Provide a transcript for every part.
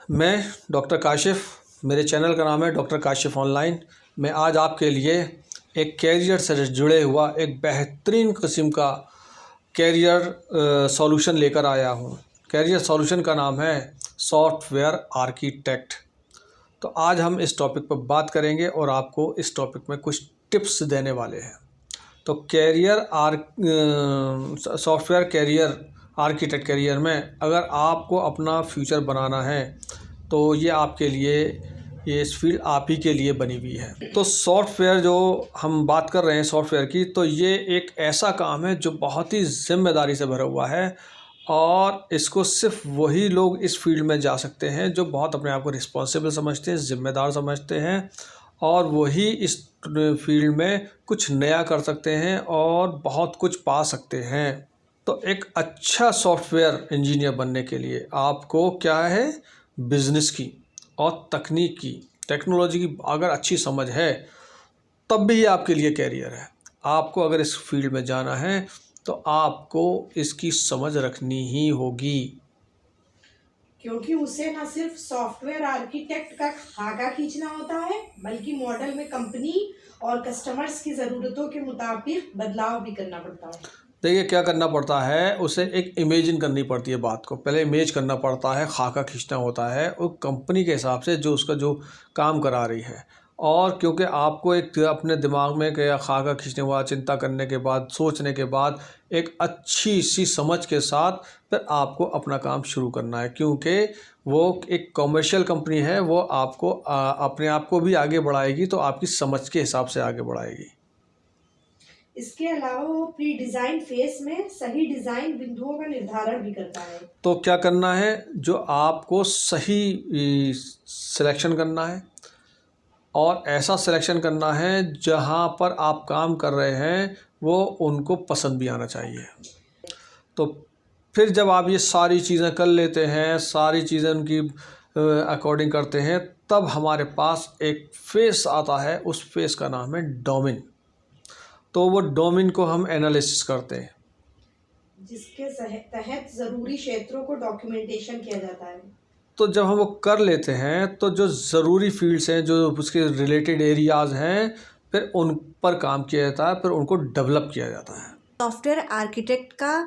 मैं डॉक्टर काशिफ़, मेरे चैनल का नाम है डॉक्टर काशिफ़ ऑनलाइन। मैं आज आपके लिए एक कैरियर से जुड़े हुआ एक बेहतरीन किस्म का कैरियर सॉल्यूशन लेकर आया हूँ। कैरियर सॉल्यूशन का नाम है सॉफ्टवेयर आर्किटेक्ट। तो आज हम इस टॉपिक पर बात करेंगे और आपको इस टॉपिक में कुछ टिप्स देने वाले हैं। तो सॉफ्टवेयर कैरियर आर्किटेक्ट कैरियर में अगर आपको अपना फ्यूचर बनाना है तो ये आपके लिए, ये इस फील्ड आप ही के लिए बनी हुई है। तो सॉफ्टवेयर जो हम बात कर रहे हैं सॉफ्टवेयर की, तो ये एक ऐसा काम है जो बहुत ही ज़िम्मेदारी से भरा हुआ है और इसको सिर्फ वही लोग इस फील्ड में जा सकते हैं जो बहुत अपने आप को रिस्पॉन्सिबल समझते हैं, ज़िम्मेदार समझते हैं, और वही इस फील्ड में कुछ नया कर सकते हैं और बहुत कुछ पा सकते हैं। तो एक अच्छा सॉफ्टवेयर इंजीनियर बनने के लिए आपको क्या है, बिज़नेस की और तकनीक की, टेक्नोलॉजी की अगर अच्छी समझ है तब भी ये आपके लिए कैरियर है। आपको अगर इस फील्ड में जाना है तो आपको इसकी समझ रखनी ही होगी, क्योंकि उसे न सिर्फ सॉफ्टवेयर आर्किटेक्ट का खाका खींचना होता है, बल्कि मॉडल में कंपनी और कस्टमर्स की ज़रूरतों के मुताबिक बदलाव भी करना पड़ता है। देखिए क्या करना पड़ता है, उसे एक इमेजिन करनी पड़ती है बात को, पहले इमेज करना पड़ता है, खाका खींचना होता है वो कंपनी के हिसाब से जो उसका जो काम करा रही है। और क्योंकि आपको एक अपने दिमाग में क्या खाका खींचने के बाद, चिंता करने के बाद, सोचने के बाद एक अच्छी सी समझ के साथ फिर आपको अपना काम शुरू करना है, क्योंकि वो एक कॉमर्शियल कंपनी है। वो आपको अपने आप को भी आगे बढ़ाएगी तो आपकी समझ के हिसाब से आगे बढ़ाएगी। इसके अलावा वो प्री डिज़ाइन फेस में सही डिज़ाइन बिंदुओं का निर्धारण भी करता है। तो क्या करना है, जो आपको सही सिलेक्शन करना है और ऐसा सिलेक्शन करना है जहाँ पर आप काम कर रहे हैं वो उनको पसंद भी आना चाहिए। तो फिर जब आप ये सारी चीज़ें कर लेते हैं, सारी चीज़ें उनकी अकॉर्डिंग करते हैं, तब हमारे पास एक फेस आता है, उस फेस का नाम है डोमेन। तो वो डोमेन को हम एनालिसिस करते हैं, जिसके तहत ज़रूरी क्षेत्रों को डॉक्यूमेंटेशन किया जाता है। तो जब हम वो कर लेते हैं तो जो ज़रूरी फील्ड्स हैं, जो उसके रिलेटेड एरियाज़ हैं, फिर उन पर काम किया जाता है, फिर उनको डेवलप किया जाता है। सॉफ्टवेयर आर्किटेक्ट का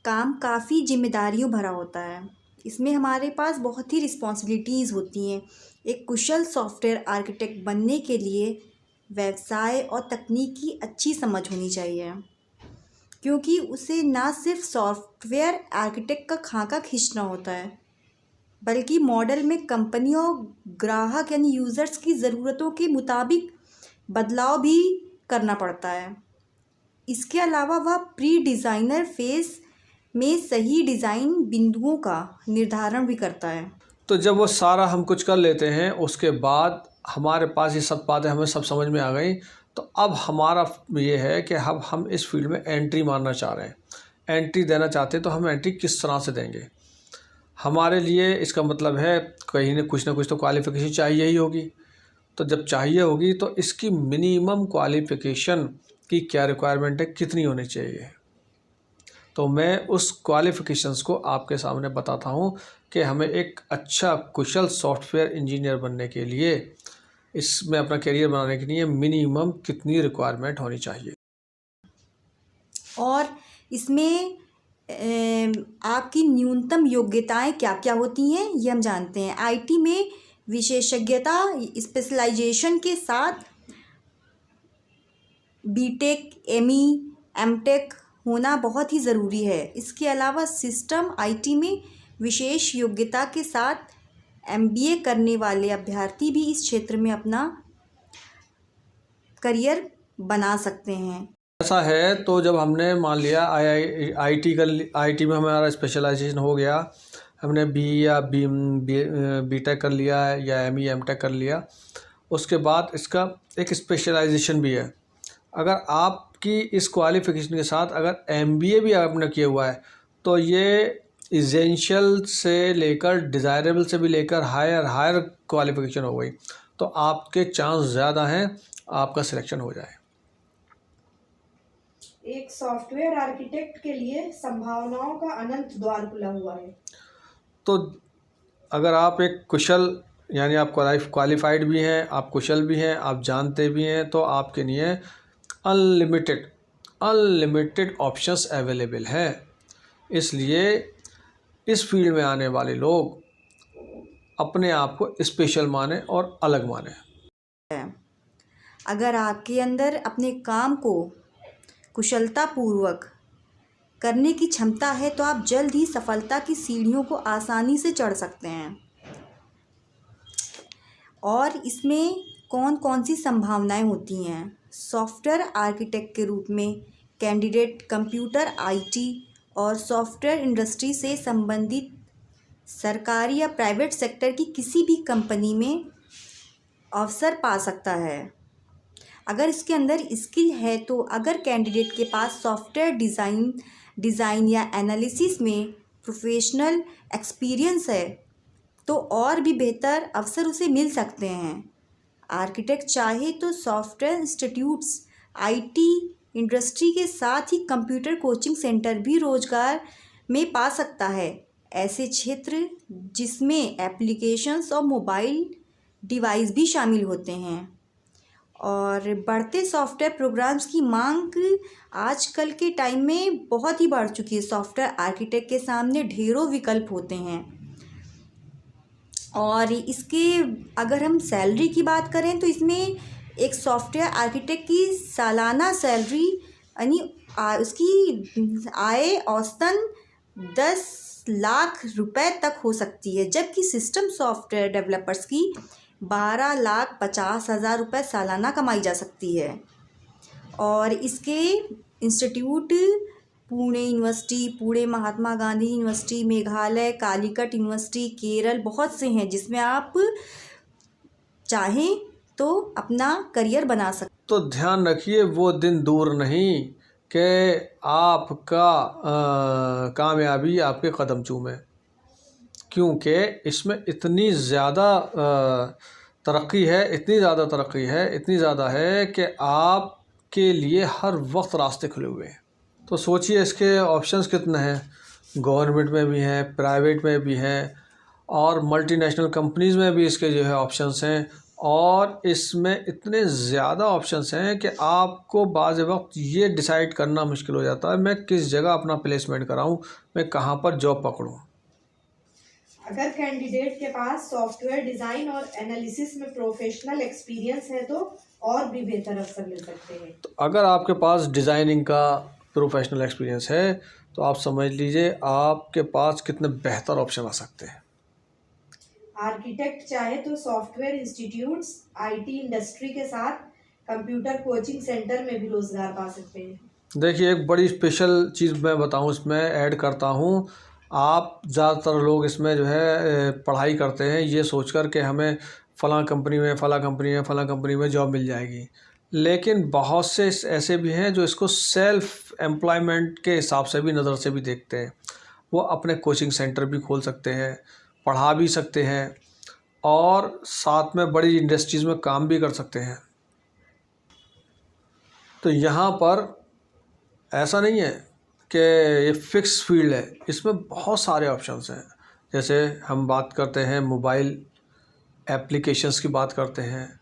काम काफ़ी जिम्मेदारियों भरा होता है। इसमें हमारे पास बहुत ही रिस्पॉन्सिबिलिटीज़ होती हैं। एक कुशल सॉफ्टवेयर आर्किटेक्ट बनने के लिए व्यवसाय और तकनीक की अच्छी समझ होनी चाहिए, क्योंकि उसे ना सिर्फ सॉफ्टवेयर आर्किटेक्ट का खाका खींचना होता है, बल्कि मॉडल में कंपनी और ग्राहक यानी यूज़र्स की ज़रूरतों के मुताबिक बदलाव भी करना पड़ता है। इसके अलावा वह प्री डिज़ाइनर फेज़ में सही डिज़ाइन बिंदुओं का निर्धारण भी करता है। तो जब वो सारा हम कुछ कर लेते हैं, उसके बाद हमारे पास ये सब बातें हमें सब समझ में आ गई, तो अब हमारा ये है कि अब हम इस फील्ड में एंट्री मारना चाह रहे हैं, एंट्री देना चाहते हैं। तो हम एंट्री किस तरह से देंगे, हमारे लिए इसका मतलब है कहीं ना कुछ तो क्वालिफ़िकेशन चाहिए ही होगी। तो जब चाहिए होगी तो इसकी मिनिमम क्वालिफ़िकेशन की क्या रिक्वायरमेंट है, कितनी होनी चाहिए। तो मैं उस क्वालिफ़िकेशंस को आपके सामने बताता हूँ कि हमें एक अच्छा कुशल सॉफ्टवेयर इंजीनियर बनने के लिए, इसमें अपना करियर बनाने के लिए मिनिमम कितनी रिक्वायरमेंट होनी चाहिए। और इसमें आपकी न्यूनतम योग्यताएं क्या क्या होती हैं ये हम जानते हैं। आईटी में विशेषज्ञता स्पेशलाइजेशन के साथ बीटेक, एमई, एमटेक होना बहुत ही ज़रूरी है। इसके अलावा सिस्टम आईटी में विशेष योग्यता के साथ एमबीए करने वाले अभ्यर्थी भी इस क्षेत्र में अपना करियर बना सकते हैं। ऐसा है तो जब हमने मान लिया आईटी में हमारा स्पेशलाइजेशन हो गया, हमने बी या बीटेक कर लिया या एमई एमटेक कर लिया, उसके बाद इसका एक स्पेशलाइजेशन भी है। अगर आपकी इस क्वालिफ़िकेशन के साथ अगर एमबीए भी आपने किया हुआ है तो ये एसेंशियल से लेकर डिज़ायरेबल से भी लेकर हायर क्वालिफ़िकेशन हो गई, तो आपके चांस ज़्यादा हैं आपका सिलेक्शन हो जाए। एक सॉफ्टवेयर आर्किटेक्ट के लिए संभावनाओं का अनंत द्वार खुला हुआ है। तो अगर आप एक कुशल यानी आप क्वालिफाइड भी हैं, आप कुशल भी हैं, आप जानते भी हैं, तो आपके लिए अनलिमिटेड ऑप्शंस अवेलेबल हैं। इसलिए इस फील्ड में आने वाले लोग अपने आप को स्पेशल माने और अलग माने। अगर आपके अंदर अपने काम को कुशलतापूर्वक करने की क्षमता है तो आप जल्द ही सफलता की सीढ़ियों को आसानी से चढ़ सकते हैं। और इसमें कौन कौन सी संभावनाएं होती हैं? सॉफ्टवेयर आर्किटेक्ट के रूप में कैंडिडेट कंप्यूटर आईटी और सॉफ्टवेयर इंडस्ट्री से संबंधित सरकारी या प्राइवेट सेक्टर की किसी भी कंपनी में अवसर पा सकता है अगर इसके अंदर स्किल है। तो अगर कैंडिडेट के पास सॉफ्टवेयर डिज़ाइन या एनालिसिस में प्रोफेशनल एक्सपीरियंस है तो और भी बेहतर अवसर उसे मिल सकते हैं। आर्किटेक्ट चाहे तो सॉफ्टवेयर इंस्टीट्यूट्स, आईटी इंडस्ट्री के साथ ही कंप्यूटर कोचिंग सेंटर भी रोजगार में पा सकता है। ऐसे क्षेत्र जिसमें एप्लीकेशंस और मोबाइल डिवाइस भी शामिल होते हैं। और बढ़ते सॉफ्टवेयर प्रोग्राम्स की मांग आजकल के टाइम में बहुत ही बढ़ चुकी है। सॉफ्टवेयर आर्किटेक्ट के सामने ढेरों विकल्प होते हैं। और इसके अगर हम सैलरी की बात करें तो इसमें एक सॉफ्टवेयर आर्किटेक्ट की सालाना सैलरी यानी उसकी आय औसतन 10 लाख रुपए तक हो सकती है, जबकि सिस्टम सॉफ्टवेयर डेवलपर्स की 12,50,000 रुपये सालाना कमाई जा सकती है। और इसके institute Pune university, Pune Mahatma Gandhi university, Meghalaya, Calicut university, Kerala बहुत से हैं जिसमें आप चाहें तो अपना करियर बना सकते। तो ध्यान रखिए, वो दिन दूर नहीं कि आपका कामयाबी आपके कदम चूमे, क्योंकि इसमें इतनी ज़्यादा तरक्की है, इतनी ज़्यादा है कि आपके लिए हर वक्त रास्ते खुले हुए हैं। तो सोचिए इसके ऑप्शंस कितने हैं। गवर्नमेंट में भी हैं, प्राइवेट में भी हैं और मल्टीनेशनल कंपनीज़ में भी इसके जो है ऑप्शंस हैं। और इसमें इतने ज़्यादा ऑप्शंस हैं कि आपको बाज़ वक्त ये डिसाइड करना मुश्किल हो जाता है मैं किस जगह अपना प्लेसमेंट कराऊं, मैं कहां पर जॉब पकड़ूं। अगर कैंडिडेट के पास सॉफ्टवेयर डिज़ाइन और एनालिसिस में प्रोफेशनल एक्सपीरियंस है तो और भी बेहतर अवसर मिल सकते हैं। तो अगर आपके पास डिज़ाइनिंग का प्रोफेशनल एक्सपीरियंस है तो आप समझ लीजिए आपके पास कितने बेहतर ऑप्शन आ सकते हैं। आर्किटेक्ट चाहे तो सॉफ्टवेयर इंस्टीट्यूट्स, आईटी इंडस्ट्री के साथ कंप्यूटर कोचिंग सेंटर में भी रोजगार पा सकते हैं। देखिए, एक बड़ी स्पेशल चीज़ मैं बताऊं, इसमें ऐड करता हूं। आप ज़्यादातर लोग इसमें जो है पढ़ाई करते हैं ये सोचकर कि हमें फ़लाँ कंपनी में जॉब मिल जाएगी, लेकिन बहुत से ऐसे भी हैं जो इसको सेल्फ एम्प्लॉयमेंट के हिसाब से भी नज़र से भी देखते हैं। वो अपने कोचिंग सेंटर भी खोल सकते हैं, पढ़ा भी सकते हैं और साथ में बड़ी इंडस्ट्रीज़ में काम भी कर सकते हैं। तो यहाँ पर ऐसा नहीं है कि ये फिक्स फील्ड है, इसमें बहुत सारे ऑप्शंस हैं। जैसे हम बात करते हैं मोबाइल एप्लीकेशंस की बात करते हैं,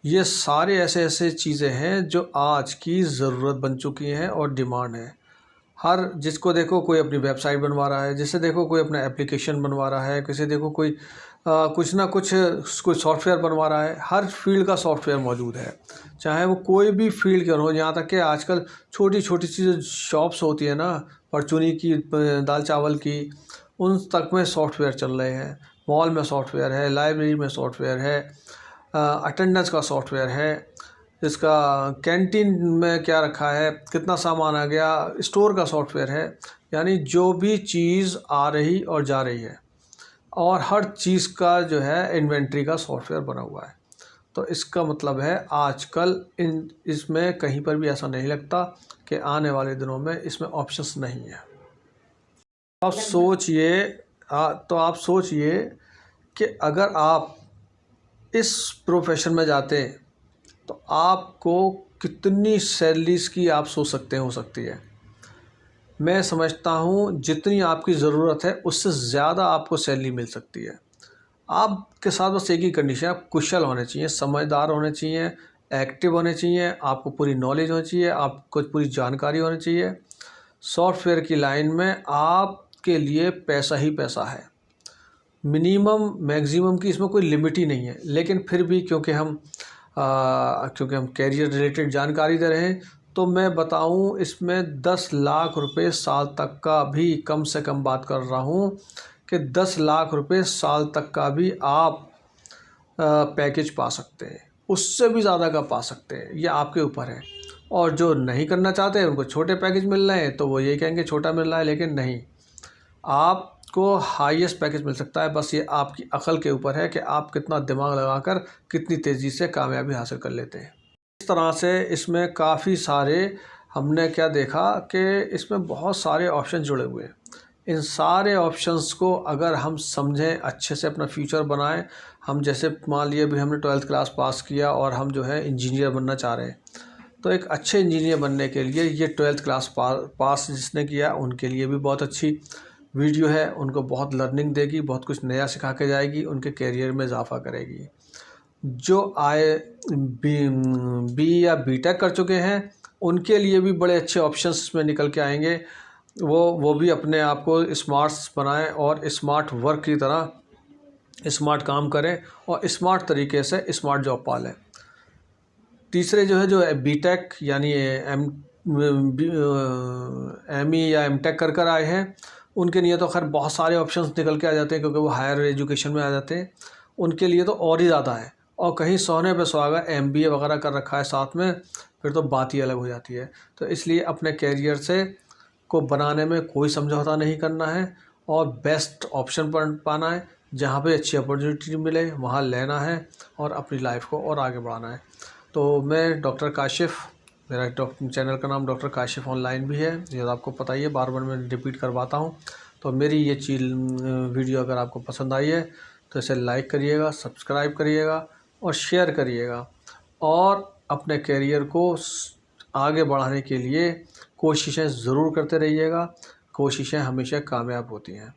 ये सारे ऐसे चीज़ें हैं जो आज की ज़रूरत बन चुकी हैं और डिमांड है। हर जिसको देखो कोई अपनी वेबसाइट बनवा रहा है, जिसे देखो कोई अपना एप्लीकेशन बनवा रहा है, किसी देखो कोई कुछ ना कुछ सॉफ्टवेयर बनवा रहा है। हर फील्ड का सॉफ्टवेयर मौजूद है, चाहे वो कोई भी फील्ड के हो। यहाँ तक कि आजकल छोटी छोटी सी जो शॉप्स होती है ना, परचूनी की, दाल चावल की, उन तक में सॉफ्टवेयर चल रहे हैं। मॉल में सॉफ्टवेयर है, लाइब्रेरी में सॉफ्टवेयर है, अटेंडेंस का सॉफ्टवेयर है, इसका कैंटीन में क्या रखा है, कितना सामान आ गया, स्टोर का सॉफ्टवेयर है। यानी जो भी चीज़ आ रही और जा रही है और हर चीज़ का जो है इन्वेंट्री का सॉफ्टवेयर बना हुआ है। तो इसका मतलब है आजकल इसमें कहीं पर भी ऐसा नहीं लगता कि आने वाले दिनों में इसमें ऑप्शंस नहीं है। आप सोचिए कि अगर आप इस प्रोफेशन में जाते हैं तो आपको कितनी सैलरीज की आप सोच सकते हैं हो सकती है। मैं समझता हूँ जितनी आपकी ज़रूरत है उससे ज़्यादा आपको सैलरी मिल सकती है। आपके साथ बस एक ही कंडीशन है, आप कुशल होने चाहिए, समझदार होने चाहिए, एक्टिव होने चाहिए, आपको पूरी नॉलेज होनी चाहिए, आपको पूरी जानकारी होनी चाहिए। सॉफ्टवेयर की लाइन में आपके लिए पैसा ही पैसा है, मिनिमम मैक्सिमम की इसमें कोई लिमिट ही नहीं है। लेकिन फिर भी क्योंकि हम कैरियर रिलेटेड जानकारी दे रहे हैं, तो मैं बताऊं इसमें 10 लाख रुपए साल तक का भी, कम से कम बात कर रहा हूं कि 10 लाख रुपए साल तक का भी आप पैकेज पा सकते हैं, उससे भी ज़्यादा का पा सकते हैं, ये आपके ऊपर है। और जो नहीं करना चाहते हैं उनको छोटे पैकेज मिल रहे हैं तो वो ये कहेंगे छोटा मिल रहा है, लेकिन नहीं, आपको हाईएस्ट पैकेज मिल सकता है। बस ये आपकी अकल के ऊपर है कि आप कितना दिमाग लगाकर कितनी तेज़ी से कामयाबी हासिल कर लेते हैं। इस तरह से इसमें काफ़ी सारे, हमने क्या देखा कि इसमें बहुत सारे ऑप्शन जुड़े हुए हैं। इन सारे ऑप्शंस को अगर हम समझें, अच्छे से अपना फ्यूचर बनाएं, हम जैसे मान लिए भी हमने 12th क्लास पास किया और हम जो है इंजीनियर बनना चाह रहे हैं, तो एक अच्छे इंजीनियर बनने के लिए ये 12th क्लास पास जिसने किया उनके लिए भी बहुत अच्छी वीडियो है, उनको बहुत लर्निंग देगी, बहुत कुछ नया सिखा के जाएगी, उनके कैरियर में इजाफा करेगी। जो बी या बीटेक कर चुके हैं उनके लिए भी बड़े अच्छे ऑप्शंस में निकल के आएंगे। वो भी अपने आप को स्मार्ट्स बनाएं और स्मार्ट वर्क की तरह स्मार्ट काम करें और स्मार्ट तरीके से स्मार्ट जॉब पालें। तीसरे जो है बीटेक यानी एमई या एमटेक कर आए हैं, उनके लिए तो खैर बहुत सारे ऑप्शंस निकल के आ जाते हैं क्योंकि वो हायर एजुकेशन में आ जाते हैं, उनके लिए तो और ही ज़्यादा है। और कहीं सोने पे सुहागा एमबीए वगैरह कर रखा है साथ में, फिर तो बात ही अलग हो जाती है। तो इसलिए अपने कैरियर से को बनाने में कोई समझौता नहीं करना है और बेस्ट ऑप्शन पर पाना है, जहाँ पे अच्छी अपॉर्चुनिटी मिले वहाँ लेना है और अपनी लाइफ को और आगे बढ़ाना है। तो मैं डॉक्टर काशिफ़, मेरा चैनल का नाम डॉक्टर काशिफ़ ऑनलाइन भी है, ये आपको पता ही है, बार बार मैं रिपीट करवाता हूँ। तो मेरी ये वीडियो अगर आपको पसंद आई है तो इसे लाइक करिएगा, सब्सक्राइब करिएगा और शेयर करिएगा और अपने कैरियर को आगे बढ़ाने के लिए कोशिशें ज़रूर करते रहिएगा। कोशिशें हमेशा कामयाब होती हैं।